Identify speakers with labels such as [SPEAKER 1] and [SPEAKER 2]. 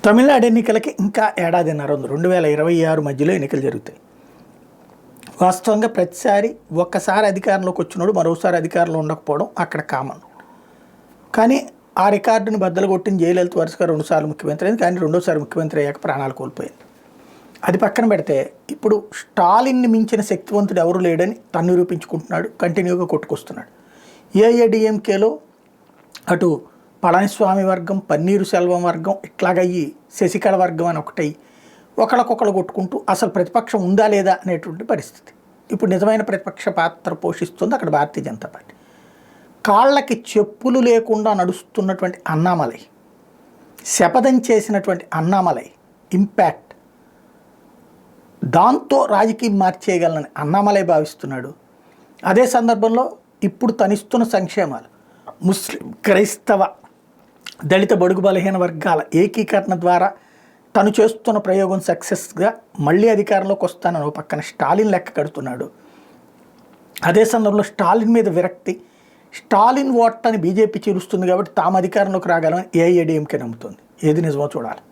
[SPEAKER 1] తమిళనాడు ఎన్నికలకి ఇంకా ఏడాదిన్నర ఉంది. 2026 మధ్యలో ఎన్నికలు జరుగుతాయి. వాస్తవంగా ప్రతిసారి ఒక్కసారి అధికారంలోకి వచ్చినోడు మరోసారి అధికారంలో ఉండకపోవడం అక్కడ కామన్. కానీ ఆ రికార్డుని బద్దలు కొట్టిన జయలలిత వరుసగా 2 సార్లు ముఖ్యమంత్రి అయింది. కానీ 2వ సారి ముఖ్యమంత్రి అయ్యాక ప్రాణాలు కోల్పోయింది. అది పక్కన పెడితే ఇప్పుడు స్టాలిన్ని మించిన శక్తివంతుడు ఎవరు లేడని తను నిరూపించుకుంటున్నాడు. కంటిన్యూగా కొట్టుకొస్తున్నాడు. ఏఐఏడిఎంకేలో అటు పళనిస్వామి వర్గం, పన్నీరు సెల్వం వర్గం, ఇట్లాగయ్యి శశికళ వర్గం అని ఒకటై ఒకళ్ళకొకళ్ళు కొట్టుకుంటూ అసలు ప్రతిపక్షం ఉందా లేదా అనేటువంటి పరిస్థితి. ఇప్పుడు నిజమైన ప్రతిపక్ష పాత్ర పోషిస్తుంది అక్కడ భారతీయ జనతా పార్టీ. కాళ్ళకి చెప్పులు లేకుండా నడుస్తున్నటువంటి అన్నామలై, శపథం చేసినటువంటి అన్నామలై ఇంపాక్ట్, దాంతో రాజకీయం మార్చేయగలనని అన్నామలై భావిస్తున్నాడు. అదే సందర్భంలో ఇప్పుడు తనిస్తున్న సంక్షేమాలు ముస్లిం, క్రైస్తవ, దళిత, బడుగు బలహీన వర్గాల ఏకీకరణ ద్వారా తను చేస్తున్న ప్రయోగం సక్సెస్గా మళ్ళీ అధికారంలోకి వస్తానని ఒక పక్కన స్టాలిన్ లెక్క కడుతున్నాడు. అదే సందర్భంలో స్టాలిన్ మీద విరక్తి, స్టాలిన్ ఓట్లని బీజేపీ చీలుస్తుంది కాబట్టి తాము అధికారంలోకి రాగలమని ఏఐఏడిఎంకే నమ్ముతుంది. ఏది నిజమో చూడాలి.